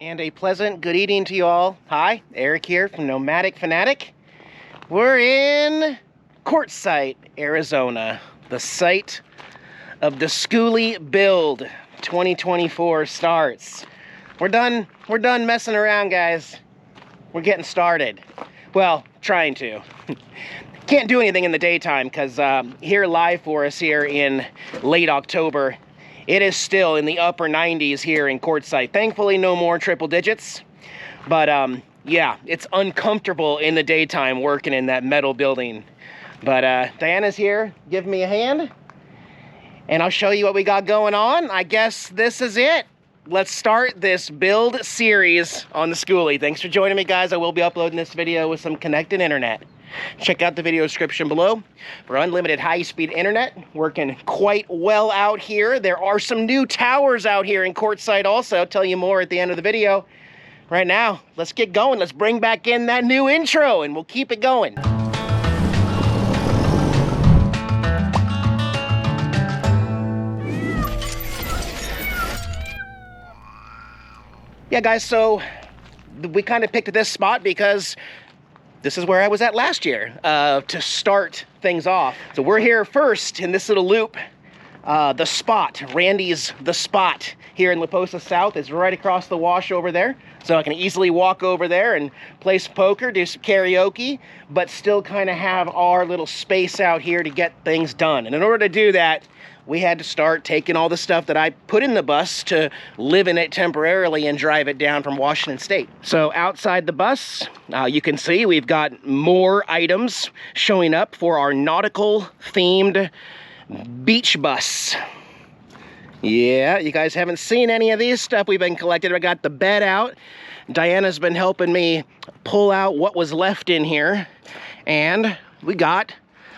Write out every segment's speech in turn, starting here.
And a pleasant good evening to you all. Hi, Eric here from Nomadic Fanatic. We're in Quartzsite, Arizona, the site of the Schoolie build. 2024 starts. We're done messing around, guys. We're getting started. Well, trying to. Can't do anything in the daytime because here live for us here in late October, it is still in the upper 90s here in Quartzsite. Thankfully, no more triple digits. But yeah, it's uncomfortable in the daytime working in that metal building. But Diana's here, give me a hand. And I'll show you what we got going on. I guess this is it. Let's start this build series on the Schoolie. Thanks for joining me, guys. I will be uploading this video with some connected internet. Check out the video description below for unlimited high-speed internet. Working quite well out here. There are some new towers out here in Quartzsite also. I'll tell you more at the end of the video. Right now, let's get going. Let's bring back in that new intro and we'll keep it going. Yeah, guys, so we kind of picked this spot because this is where I was at last year to start things off. So we're here first in this little loop. The spot, Randy's The Spot here in La Posa South is right across the wash over there. So I can easily walk over there and play some poker, do some karaoke, but still kind of have our little space out here to get things done. And in order to do that, we had to start taking all the stuff that I put in the bus to live in it temporarily and drive it down from Washington State. So outside the bus, you can see we've got more items showing up for our nautical themed beach bus. Yeah, you guys haven't seen any of these stuff we've been collecting. I got the bed out. Diana's been helping me pull out what was left in here. And we got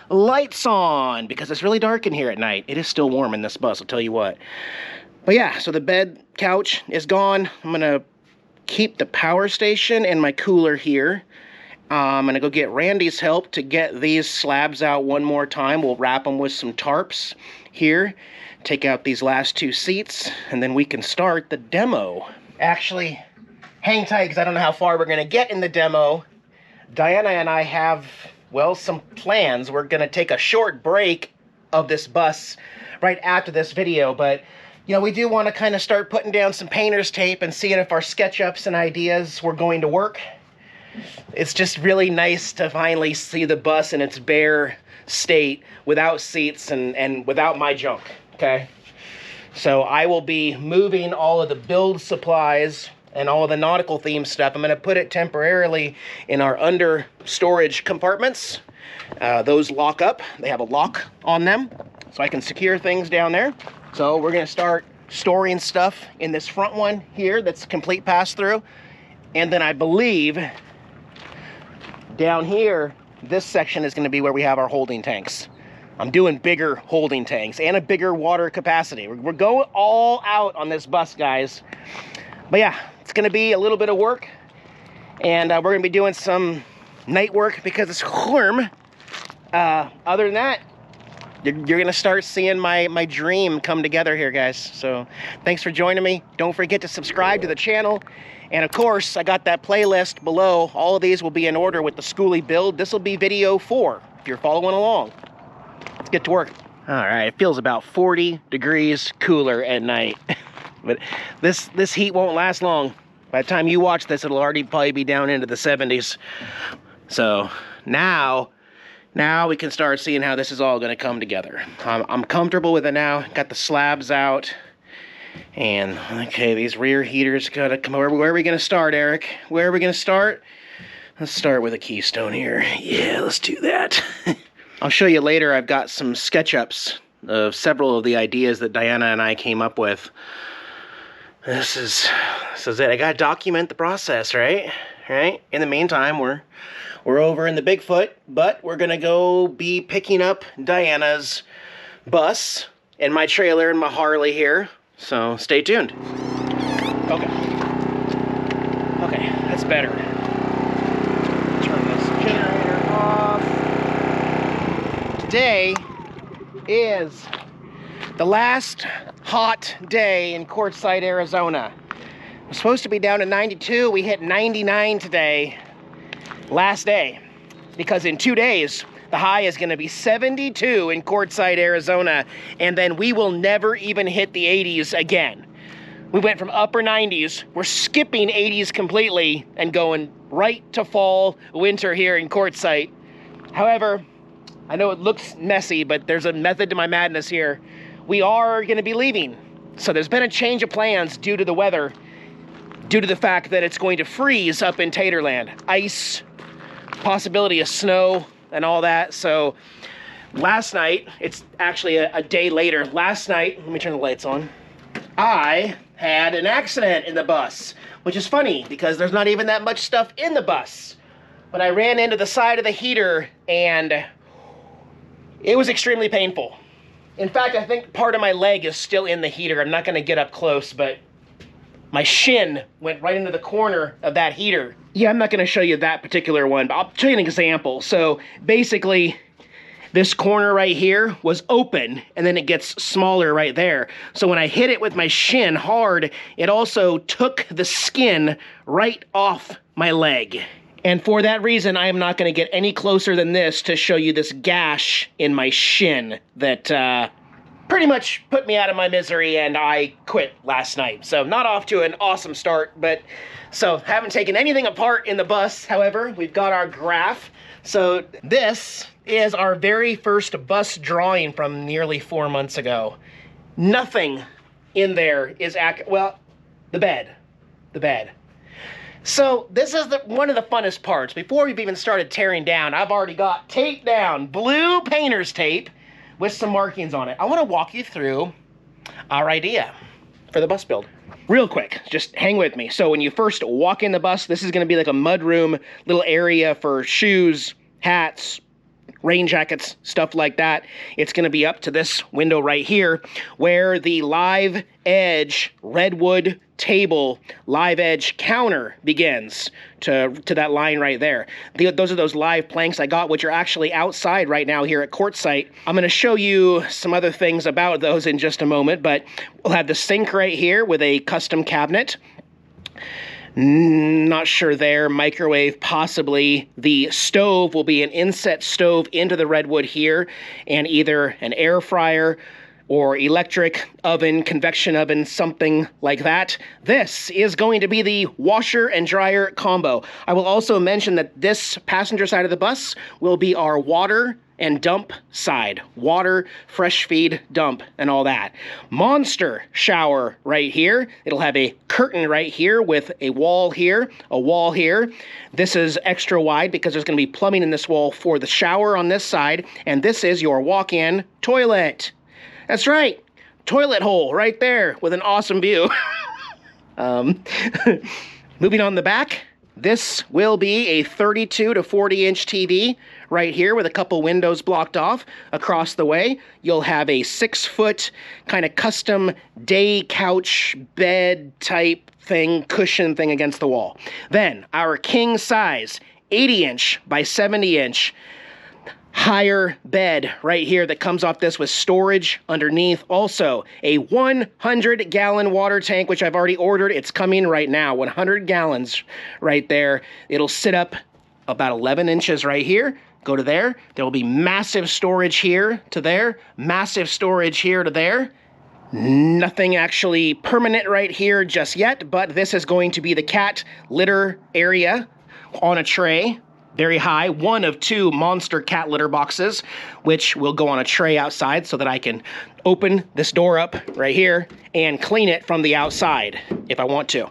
lights on because it's really dark in here at night. It is still warm in this bus, I'll tell you what. But yeah, so the bed couch is gone. I'm gonna keep the power station and my cooler here. I'm gonna go get Randy's help to get these slabs out one more time. We'll wrap them with some tarps here, take out these last two seats, and then we can start the demo. Actually, hang tight because I don't know how far we're gonna get in the demo. Diana and I have, well, some plans. We're gonna take a short break of this bus right after this video, but you know, we do want to kind of start putting down some painter's tape and seeing if our SketchUps and ideas were going to work. It's just really nice to finally see the bus in its bare state without seats and without my junk, okay? So I will be moving all of the build supplies and all of the nautical theme stuff. I'm gonna put it temporarily in our under storage compartments. Those lock up, they have a lock on them, so I can secure things down there. So we're gonna start storing stuff in this front one here that's complete pass-through. And then I believe down here, this section is gonna be where we have our holding tanks. I'm doing bigger holding tanks and a bigger water capacity. We're going all out on this bus, guys. But yeah, it's gonna be a little bit of work, and we're gonna be doing some night work because it's warm. Other than that, you're gonna start seeing my dream come together here, guys. So thanks for joining me. Don't forget to subscribe to the channel. And of course, I got that playlist below. All of these will be in order with the Schoolie build. This will be video 4 if you're following along. Let's get to work. All right, it feels about 40 degrees cooler at night. But this heat won't last long. By the time you watch this, it'll already probably be down into the 70s. So now we can start seeing how this is all gonna come together. I'm comfortable with it now. Got the slabs out. And okay, these rear heaters gotta come over. Where are we gonna start, Eric? Where are we gonna start? Let's start with a keystone here. Yeah, let's do that. I'll show you later. I've got some SketchUps of several of the ideas that Diana and I came up with. This is it. I gotta document the process, right? Right? In the meantime, we're over in the Bigfoot, but we're gonna go be picking up Diana's bus and my trailer and my Harley here. So stay tuned. Okay, that's better. Turn this generator off. Today is the last hot day in Quartzsite, Arizona. We're supposed to be down to 92. We hit 99 today, last day, because in 2 days, the high is gonna be 72 in Quartzsite, Arizona, and then we will never even hit the 80s again. We went from upper 90s, we're skipping 80s completely and going right to fall, winter here in Quartzsite. However, I know it looks messy, but there's a method to my madness here. We are gonna be leaving. So there's been a change of plans due to the weather, due to the fact that it's going to freeze up in Taterland. Ice, possibility of snow, and all that. So last night, it's actually a day later, last night, let me turn the lights on, I had an accident in the bus, which is funny because there's not even that much stuff in the bus. But I ran into the side of the heater and it was extremely painful. In fact, I think part of my leg is still in the heater. I'm not gonna get up close, but my shin went right into the corner of that heater. Yeah, I'm not gonna show you that particular one, but I'll show you an example. So basically, this corner right here was open, and then it gets smaller right there. So when I hit it with my shin hard, it also took the skin right off my leg. And for that reason, I am not gonna get any closer than this to show you this gash in my shin that pretty much put me out of my misery, and I quit last night. So not off to an awesome start, but so haven't taken anything apart in the bus. However, we've got our graph. So this is our very first bus drawing from nearly 4 months ago. Nothing in there is well, the bed. So this is one of the funnest parts. Before we've even started tearing down, I've already got tape down, blue painter's tape with some markings on it. I want to walk you through our idea for the bus build. Real quick, just hang with me. So when you first walk in the bus, this is going to be like a mudroom, little area for shoes, hats, rain jackets, stuff like that. It's going to be up to this window right here where the live edge redwood table live edge counter begins to that line right there. Those are those live planks I got, which are actually outside right now here at Quartzsite. I'm going to show you some other things about those in just a moment, but we'll have the sink right here with a custom cabinet. Not sure there. Microwave, possibly. The stove will be an inset stove into the redwood here, and either an air fryer or electric oven, convection oven, something like that. This is going to be the washer and dryer combo. I will also mention that this passenger side of the bus will be our water and dump side. Water, fresh feed, dump, and all that. Monster shower right here. It'll have a curtain right here with a wall here, a wall here. This is extra wide because there's going to be plumbing in this wall for the shower on this side, and this is your walk-in toilet. That's right, toilet hole right there with an awesome view. Moving on the back, this will be a 32 to 40 inch TV right here with a couple windows blocked off. Across the way, you'll have a 6-foot kind of custom day couch bed type thing, cushion thing against the wall. Then our king size 80 inch by 70 inch higher bed right here that comes off this with storage underneath. Also, a 100-gallon water tank, which I've already ordered. It's coming right now, 100 gallons right there. It'll sit up about 11 inches right here. Go to there. There will be massive storage here to there, massive storage here to there. Nothing actually permanent right here just yet, but this is going to be the cat litter area on a tray. Very high, one of 2 monster cat litter boxes, which will go on a tray outside so that I can open this door up right here and clean it from the outside if I want to.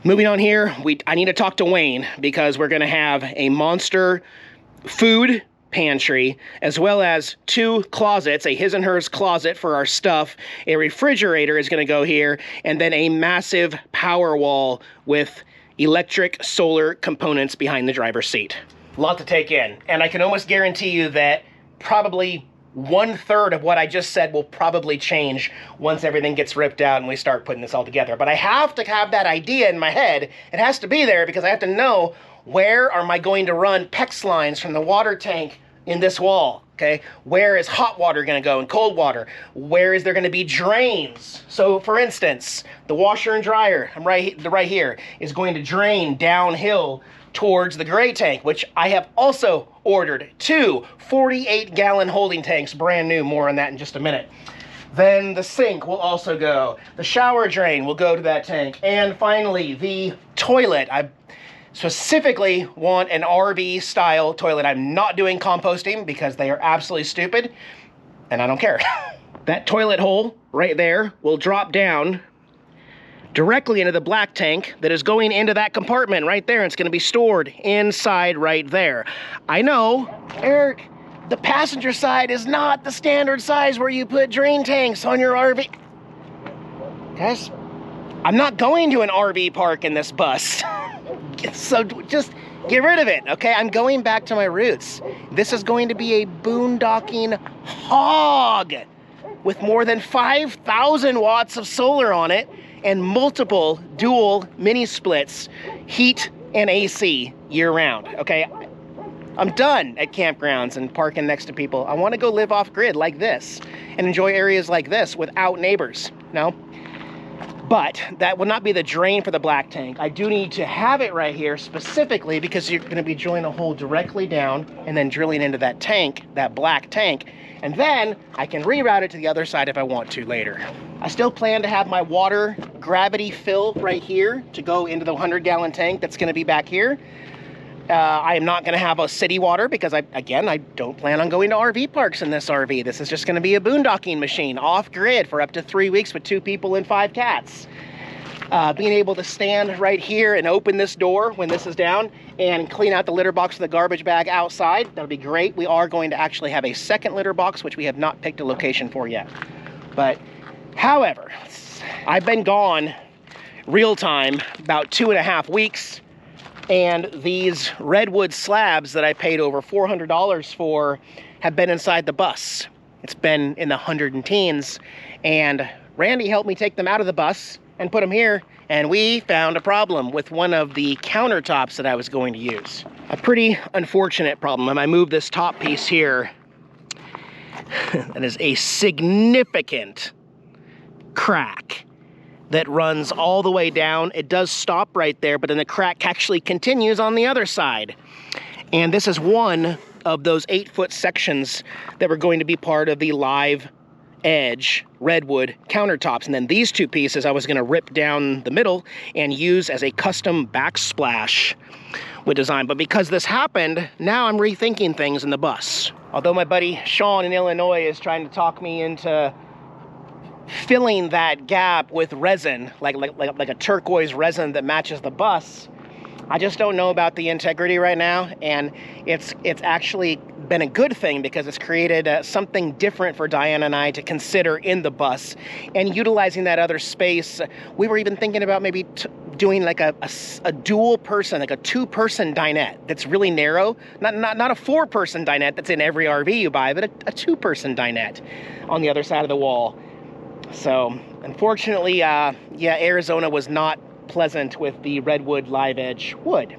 Moving on here, I need to talk to Wayne because we're gonna have a monster food pantry, as well as 2 closets, a his and hers closet for our stuff, a refrigerator is gonna go here, and then a massive power wall with electric solar components behind the driver's seat. A lot to take in, and I can almost guarantee you that probably 1/3 of what I just said will probably change once everything gets ripped out and we start putting this all together. But I have to have that idea in my head. It has to be there because I have to know where am I going to run PEX lines from the water tank in this wall. Okay, where is hot water going to go and cold water? Where is there going to be drains? So, for instance, the washer and dryer, right here, is going to drain downhill towards the gray tank, which I have also ordered 2 48-gallon holding tanks, brand new. More on that in just a minute. Then the sink will also go. The shower drain will go to that tank. And finally, the toilet. I specifically want an RV style toilet. I'm not doing composting because they are absolutely stupid and I don't care. That toilet hole right there will drop down directly into the black tank that is going into that compartment right there. It's going to be stored inside right there. I know, Eric, the passenger side is not the standard size where you put drain tanks on your RV. Guys, I'm not going to an RV park in this bus. So just get rid of it, okay? I'm going back to my roots. This is going to be a boondocking hog with more than 5,000 watts of solar on it and multiple dual mini splits, heat and AC year round, okay? I'm done at campgrounds and parking next to people. I want to go live off grid like this and enjoy areas like this without neighbors, no? But that will not be the drain for the black tank. I do need to have it right here specifically because you're going to be drilling a hole directly down and then drilling into that tank, that black tank, and then I can reroute it to the other side if I want to later. I still plan to have my water gravity fill right here to go into the 100-gallon tank that's going to be back here. I am not going to have a city water because, I don't plan on going to RV parks in this RV. This is just going to be a boondocking machine, off-grid for up to 3 weeks with 2 people and 5 cats. Being able to stand right here and open this door when this is down and clean out the litter box with a garbage bag outside, that'll be great. We are going to actually have a second litter box, which we have not picked a location for yet. But, however, I've been gone real time about 2.5 weeks. And these redwood slabs that I paid over $400 for have been inside the bus. It's been in the 110s, and Randy helped me take them out of the bus and put them here, and we found a problem with one of the countertops that I was going to use. A pretty unfortunate problem. When I move this top piece here, that is a significant crack that runs all the way down. It does stop right there, but then the crack actually continues on the other side. And this is one of those 8-foot sections that were going to be part of the live edge redwood countertops. And then these 2 pieces I was going to rip down the middle and use as a custom backsplash with design. But because this happened, now I'm rethinking things in the bus. Although my buddy Sean in Illinois is trying to talk me into filling that gap with resin, like a turquoise resin that matches the bus, I just don't know about the integrity right now, and it's actually been a good thing because it's created something different for Diana and I to consider in the bus and utilizing that other space. We were even thinking about maybe doing like a dual person, like a 2-person dinette that's really narrow, not a 4-person dinette that's in every RV you buy, but a 2-person dinette on the other side of the wall. So, unfortunately, Arizona was not pleasant with the redwood live edge wood.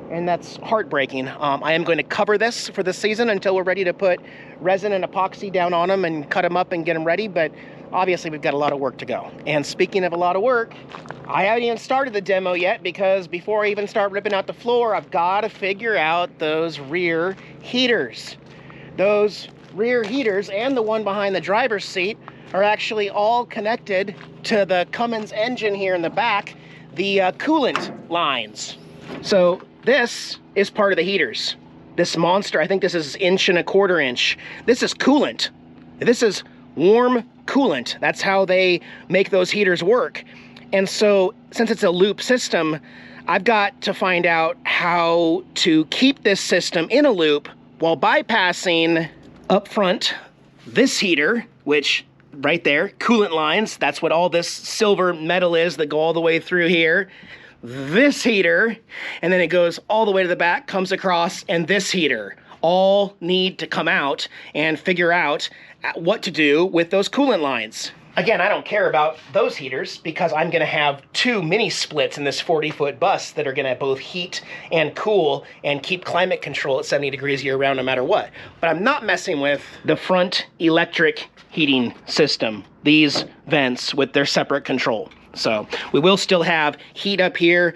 And that's heartbreaking. I am going to cover this for the season until we're ready to put resin and epoxy down on them and cut them up and get them ready. But obviously, we've got a lot of work to go. And speaking of a lot of work, I haven't even started the demo yet because before I even start ripping out the floor, I've got to figure out those rear heaters. Those rear heaters and the one behind the driver's seat are actually all connected to the Cummins engine here in the back, the coolant lines. So this is part of the heaters. This monster, I think this is 1.25 inch. This is coolant. This is warm coolant. That's how they make those heaters work. And so since it's a loop system, I've got to find out how to keep this system in a loop while bypassing up front this heater, which right there, coolant lines, that's what all this silver metal is that go all the way through here. This heater, and then it goes all the way to the back, comes across, and this heater all need to come out and figure out what to do with those coolant lines. Again, I don't care about those heaters because I'm going to have 2 mini splits in this 40-foot bus that are going to both heat and cool and keep climate control at 70 degrees year round no matter what. But I'm not messing with the front electric heating system, these vents with their separate control. So we will still have heat up here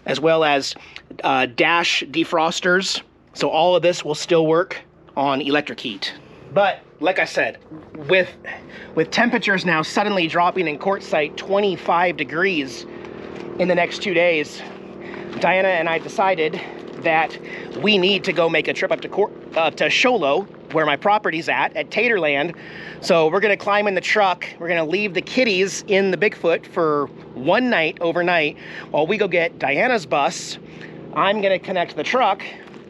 as well as dash defrosters. So all of this will still work on electric heat. But like I said, with temperatures now suddenly dropping in Quartzsite 25 degrees in the next 2 days, Diana and I decided that we need to go make a trip up to Sholo, where my property's at Taterland. So we're gonna climb in the truck. We're gonna leave the kitties in the Bigfoot for one night, overnight, while we go get Diana's bus. I'm gonna connect the truck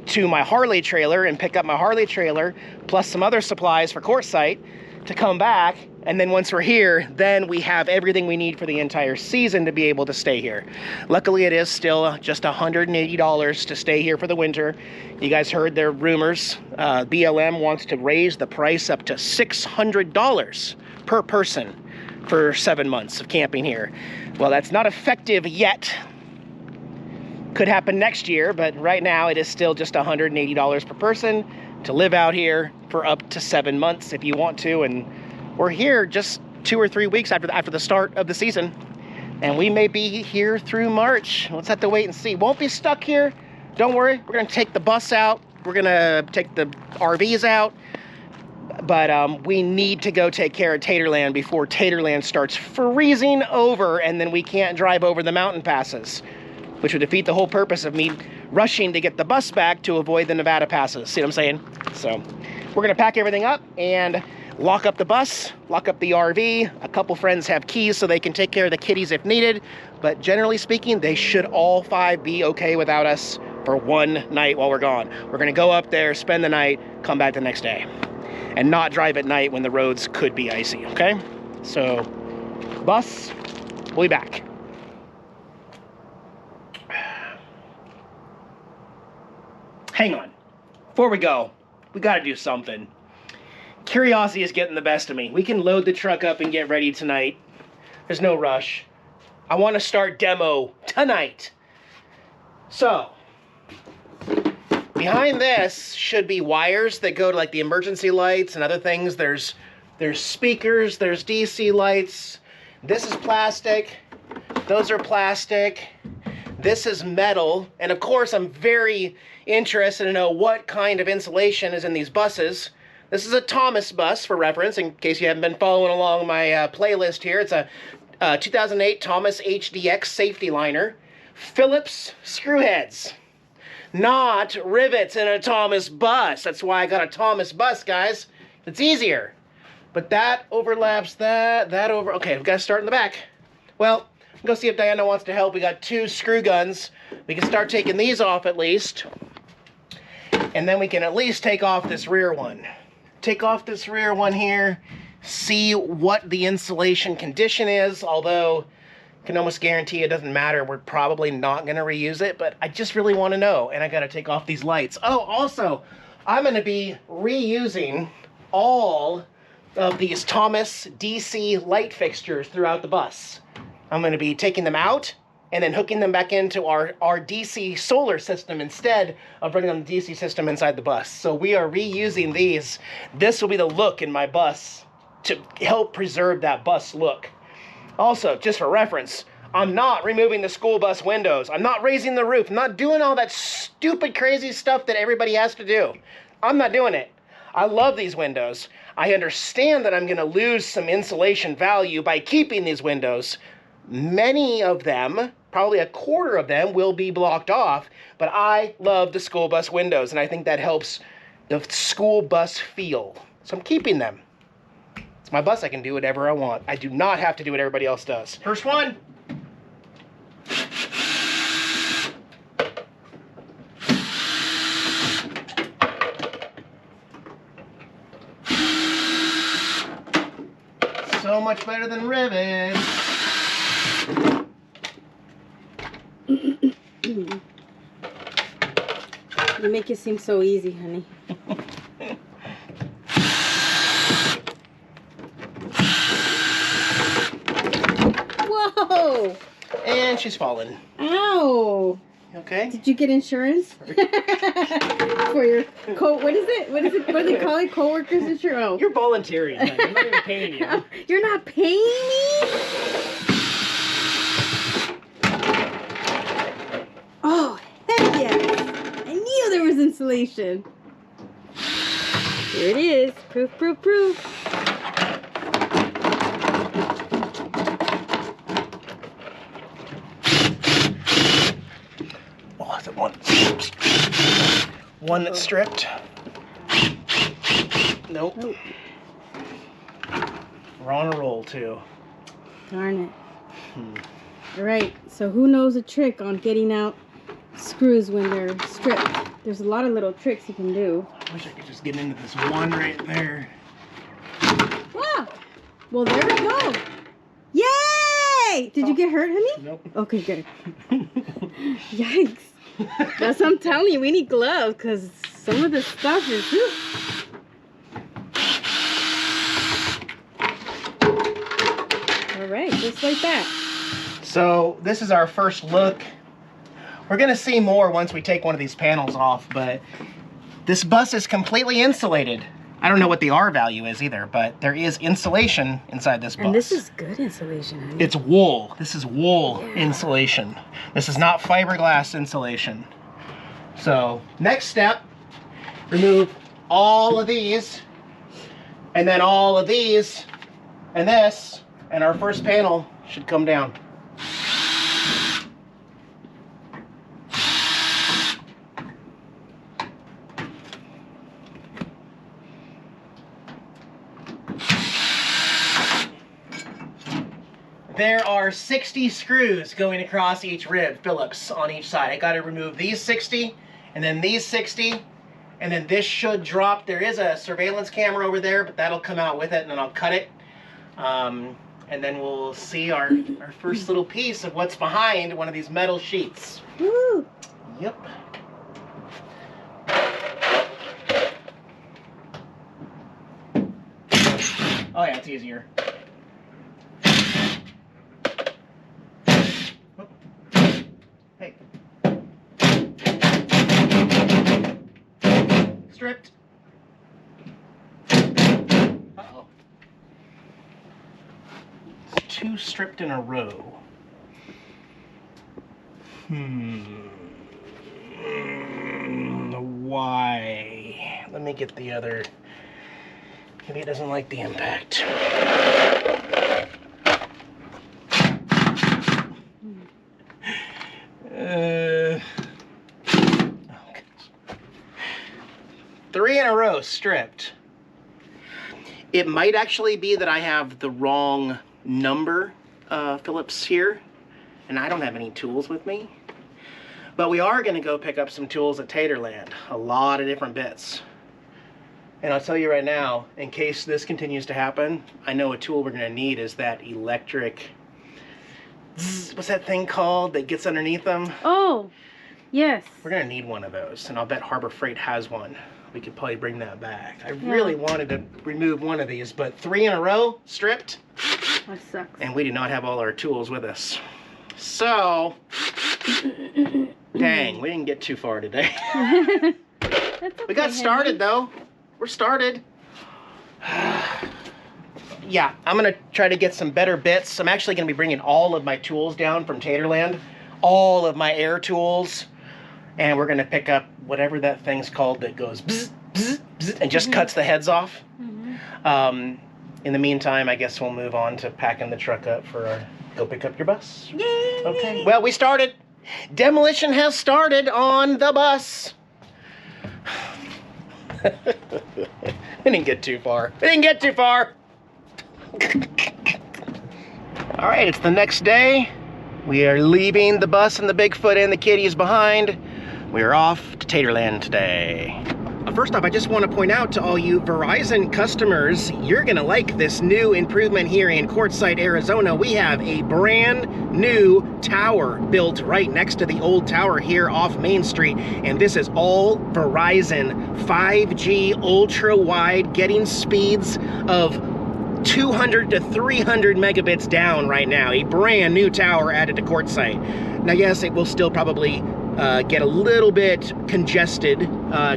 to my Harley trailer and pick up my Harley trailer plus some other supplies for Quartzsite to come back. And then once we're here, then we have everything we need for the entire season to be able to stay here. Luckily, it is still just $180 to stay here for the winter. You guys heard their rumors. BLM wants to raise the price up to $600 per person for 7 months of camping here. Well, that's not effective yet. Could happen next year, but right now it is still just $180 per person to live out here for up to 7 months if you want to. And we're here just 2 or 3 weeks after the start of the season, and we may be here through March. Let's have to wait and see. Won't be stuck here. Don't worry. We're gonna take the bus out. We're gonna take the RVs out. But we need to go take care of Taterland before Taterland starts freezing over, and then we can't drive over the mountain passes, which would defeat the whole purpose of me rushing to get the bus back to avoid the Nevada passes. See what I'm saying? So we're gonna pack everything up and lock up the bus, lock up the RV. A couple friends have keys so they can take care of the kitties if needed. But generally speaking, they should all 5 be okay without us for one night while we're gone. We're gonna go up there, spend the night, come back the next day. And not drive at night when the roads could be icy, okay? So, bus, we'll be back. Hang on, before we go, we gotta do something. Curiosity is getting the best of me. We can load the truck up and get ready tonight. There's no rush. I wanna start demo tonight. So, behind this should be wires that go to like the emergency lights and other things. There's speakers, there's DC lights. This is plastic, those are plastic. This is metal, and of course I'm very interested to know what kind of insulation is in these buses. This is a Thomas bus for reference, in case you haven't been following along my playlist here. It's a 2008 Thomas HDX safety liner. Phillips screw heads, not rivets in a Thomas bus. That's why I got a Thomas bus, guys. It's easier. But that overlaps that over. Okay, we've got to start in the back. Well, go see if Diana wants to help. We got 2 screw guns. We can start taking these off at least. And then we can at least take off this rear one. Take off this rear one here. See what the insulation condition is. Although, I can almost guarantee it doesn't matter. We're probably not going to reuse it. But I just really want to know. And I got to take off these lights. Oh, also, I'm going to be reusing all of these Thomas DC light fixtures throughout the bus. I'm going to be taking them out and then hooking them back into our DC solar system instead of running on the DC system inside the bus. So we are reusing these. This will be the look in my bus to help preserve that bus look. Also, just for reference, I'm not removing the school bus windows. I'm not raising the roof. I'm not doing all that stupid, crazy stuff that everybody has to do. I'm not doing it. I love these windows. I understand that I'm going to lose some insulation value by keeping these windows. Many of them, probably a quarter of them, will be blocked off, but I love the school bus windows, and I think that helps the school bus feel. So I'm keeping them. It's my bus. I can do whatever I want. I do not have to do what everybody else does. First one. So much better than rivets. You make it seem so easy, honey. she's fallen. Ow! Okay. Did you get insurance for your what is it? What do they call it? Co-workers insurance? Oh. You're volunteering. Man. I'm not even paying you. You're not paying me? Oh, heck yes! I knew there was insulation. Here it is. Proof, proof, proof. Oh, is it one that's stripped? Nope. Oh. We're on a roll too. Darn it. All right, so who knows a trick on getting out screws when they're stripped? There's a lot of little tricks you can do. I wish I could just get into this one right there. Wow. Well, there we go. Yay! Did you get hurt, honey? Nope. Okay, good. Yikes. That's what I'm telling you. We need gloves because some of the stuff is... Whew. All right, just like that. So this is our first look. We're gonna see more once we take one of these panels off, but this bus is completely insulated. I don't know what the R value is either, but there is insulation inside this bus. And this is good insulation, honey. It's wool. This is wool insulation. This is not fiberglass insulation. So next step, remove all of these, and then all of these, and this, and our first panel should come down. There are 60 screws going across each rib, Phillips, on each side. I got to remove these 60, and then these 60, and then this should drop. There is a surveillance camera over there, but that'll come out with it, and then I'll cut it. And then we'll see our first little piece of what's behind one of these metal sheets. Woo! Yep. Oh yeah, it's easier. Hey. Stripped. Uh-oh. It's 2 stripped in a row. Why? Let me get the other. Maybe it doesn't like the impact. Okay. 3 in a row stripped. It might actually be that I have the wrong number Phillips here, and I don't have any tools with me. But we are going to go pick up some tools at Taterland. A lot of different bits. And I'll tell you right now, in case this continues to happen, I know a tool we're going to need is that electric... What's that thing called that gets underneath them? Oh, yes. We're going to need one of those, and I'll bet Harbor Freight has one. We could probably bring that back. I really wanted to remove one of these, but 3 in a row, stripped. That sucks. And we do not have all our tools with us. So, dang, we didn't get too far today. That's okay, We got started, though. We're started. Yeah, I'm going to try to get some better bits. I'm actually going to be bringing all of my tools down from Taterland. All of my air tools. And we're going to pick up whatever that thing's called that goes bzz, bzz, bzz, and just cuts the heads off. In the meantime, I guess we'll move on to packing the truck up for our go pick up your bus. Yay! Okay, well, we started. Demolition has started on the bus. We didn't get too far. We didn't get too far. All right, it's the next day. We are leaving the bus and the Bigfoot and the kitties behind. We are off to Taterland today. First off, I just want to point out to all you Verizon customers, you're going to like this new improvement here in Quartzsite, Arizona. We have a brand new tower built right next to the old tower here off Main Street. And this is all Verizon 5G ultra wide, getting speeds of 200 to 300 megabits down right now. A brand new tower added to Quartzsite. Now, yes, it will still probably get a little bit congested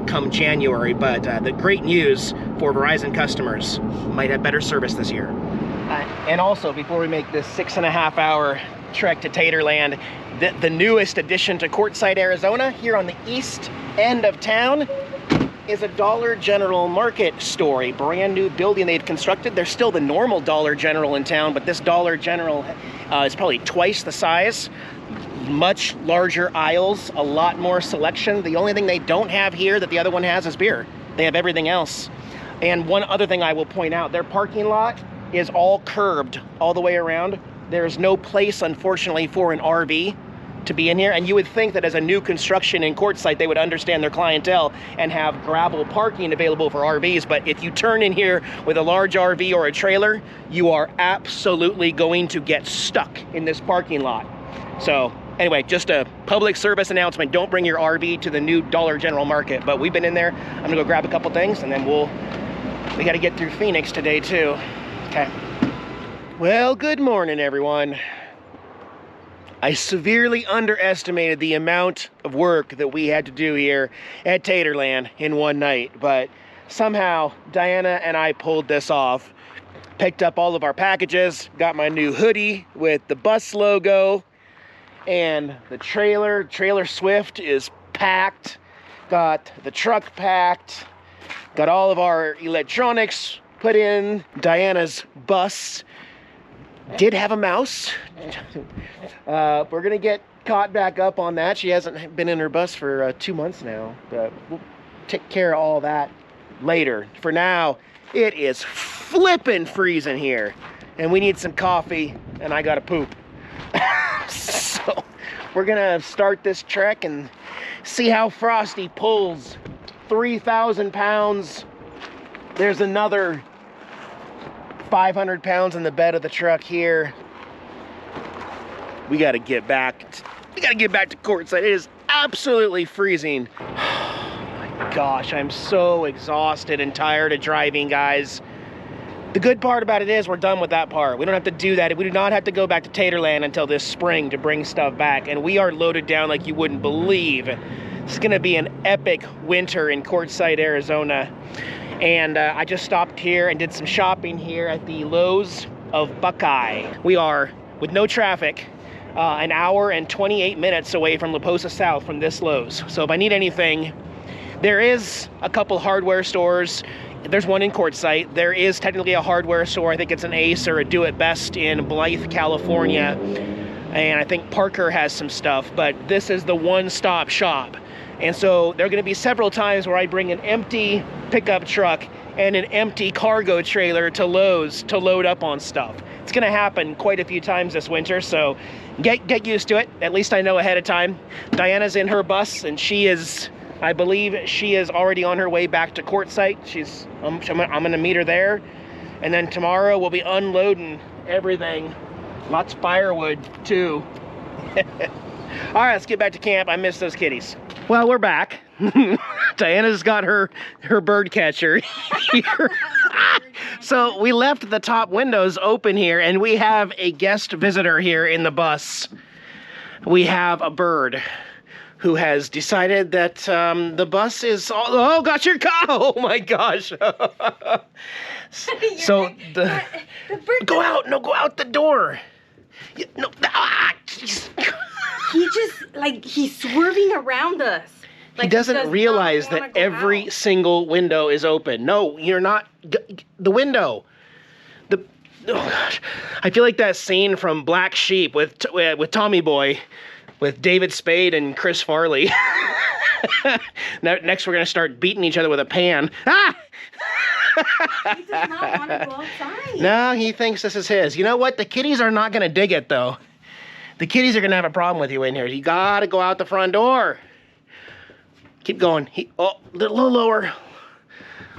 come January, but the great news for Verizon customers, might have better service this year. And also, before we make this 6.5 hour trek to Taterland, the newest addition to Quartzsite, Arizona, here on the east end of town, is a Dollar General Market store, a brand new building they've constructed. There's still the normal Dollar General in town, but this Dollar General is probably twice the size. Much larger aisles, a lot more selection. The only thing they don't have here that the other one has is beer. They have everything else. And one other thing I will point out, their parking lot is all curbed all the way around. There's no place, unfortunately, for an RV to be in here. And you would think that as a new construction in Quartzsite, they would understand their clientele and have gravel parking available for RVs. But if you turn in here with a large RV or a trailer, you are absolutely going to get stuck in this parking lot. So anyway, just a public service announcement. Don't bring your RV to the new Dollar General Market. But we've been in there. I'm gonna go grab a couple things, and then we gotta get through Phoenix today too. Okay. Well, good morning, everyone. I severely underestimated the amount of work that we had to do here at Taterland in one night, but somehow Diana and I pulled this off. Picked up all of our packages, got my new hoodie with the bus logo, and the trailer Swift is packed, got the truck packed, got all of our electronics put in. Diana's bus did have a mouse. We're gonna get caught back up on that. She hasn't been in her bus for 2 months now, but we'll take care of all that later. For now, it is flippin' freezing here, and we need some coffee, and I gotta poop. So we're gonna start this trek and see how Frosty pulls. 3,000 pounds. There's another 500 pounds in the bed of the truck here. We gotta get back to Quartzsite. It is absolutely freezing. Oh my gosh, I'm so exhausted and tired of driving, guys. The good part about it is we're done with that part. We don't have to do that. We do not have to go back to Taterland until this spring to bring stuff back. And we are loaded down like you wouldn't believe. It's gonna be an epic winter in Quartzsite, Arizona. And I just stopped here and did some shopping here at the Lowe's of Buckeye. We are, with no traffic, an hour and 28 minutes away from La Posa South from this Lowe's. So if I need anything, there is a couple hardware stores. There's one in Quartzsite. There is technically a hardware store. I think it's an Ace or a Do It Best in Blythe, California. And I think Parker has some stuff, but this is the one-stop shop. And so there are gonna be several times where I bring an empty pickup truck and an empty cargo trailer to Lowe's to load up on stuff. It's gonna happen quite a few times this winter, so get used to it. At least I know ahead of time. Diana's in her bus, and I believe she is already on her way back to Quartzsite. I'm gonna meet her there. And then tomorrow we'll be unloading everything. Lots of firewood too. All right, let's get back to camp. I miss those kitties. Well, we're back. Diana's got her bird catcher here. So we left the top windows open here, and we have a guest visitor here in the bus. We have a bird who has decided that the bus is all, oh gosh, your cow! Oh my gosh! So the bird, go out! No, go out the door! No, geez. He just, he's swerving around us. He doesn't realize that every single window is open. No, you're not. The window. Oh gosh. I feel like that scene from Black Sheep with Tommy Boy, with David Spade and Chris Farley. Next, we're going to start beating each other with a pan. Ah! He does not want to go outside. No, he thinks this is his. You know what? The kitties are not going to dig it, though. The kitties are going to have a problem with you in here. You got to go out the front door. Keep going. A little lower.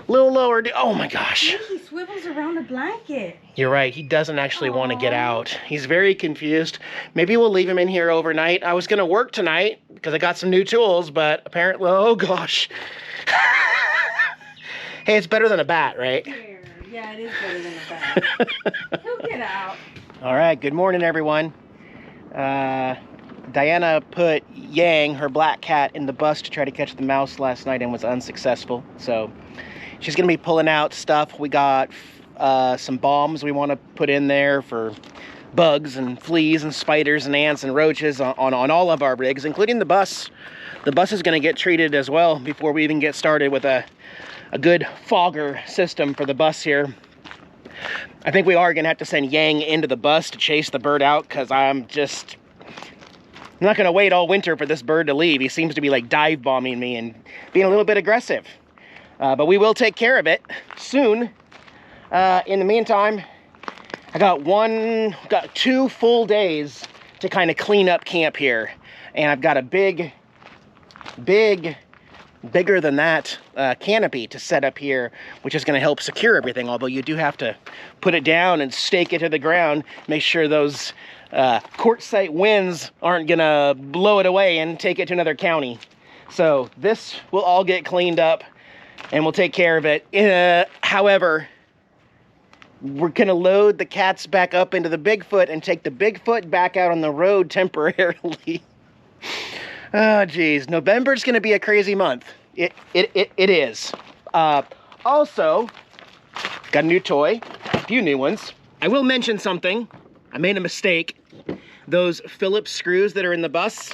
Oh, my gosh. Maybe he swivels around the blanket. You're right. He doesn't actually want to get out. He's very confused. Maybe we'll leave him in here overnight. I was going to work tonight because I got some new tools, but apparently, oh, gosh. Hey, it's better than a bat, right? Here, Yeah, it is better than a bag. He'll get out. All right, good morning, everyone. Diana put Yang, her black cat, in the bus to try to catch the mouse last night and was unsuccessful. So she's gonna be pulling out stuff. We got some bombs we want to put in there for bugs and fleas and spiders and ants and roaches on all of our rigs, including the bus. The bus is gonna get treated as well before we even get started with a good fogger system for the bus here. I think we are gonna have to send Yang into the bus to chase the bird out, because I'm not gonna wait all winter for this bird to leave. He seems to be like dive bombing me and being a little bit aggressive. But we will take care of it soon. In the meantime, I got 2 full days to kind of clean up camp here. And I've got a bigger than that canopy to set up here, which is going to help secure everything, although you do have to put it down and stake it to the ground, make sure those quartzite winds aren't going to blow it away and take it to another county. So this will all get cleaned up and we'll take care of it. However, we're going to load the cats back up into the Bigfoot and take the Bigfoot back out on the road temporarily. Oh, geez. November's going to be a crazy month. It is. Also, got a new toy. A few new ones. I will mention something. I made a mistake. Those Phillips screws that are in the bus,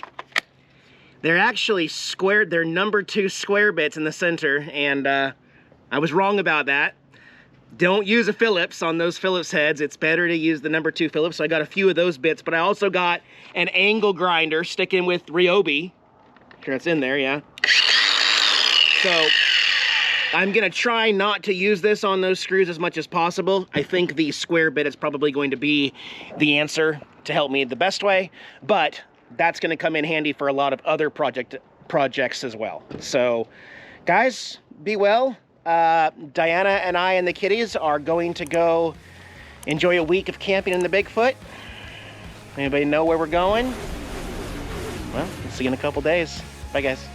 they're actually squared. They're number 2 square bits in the center, and I was wrong about that. Don't use a Phillips on those Phillips heads. It's better to use the number 2 Phillips. So I got a few of those bits, but I also got an angle grinder sticking with Ryobi. Sure, it's in there, yeah. So I'm gonna try not to use this on those screws as much as possible. I think the square bit is probably going to be the answer to help me the best way, but that's gonna come in handy for a lot of other projects as well. So guys, be well. Diana and I and the kitties are going to go enjoy a week of camping in the Bigfoot. Anybody know where we're going? Well, we'll see you in a couple days. Bye, guys.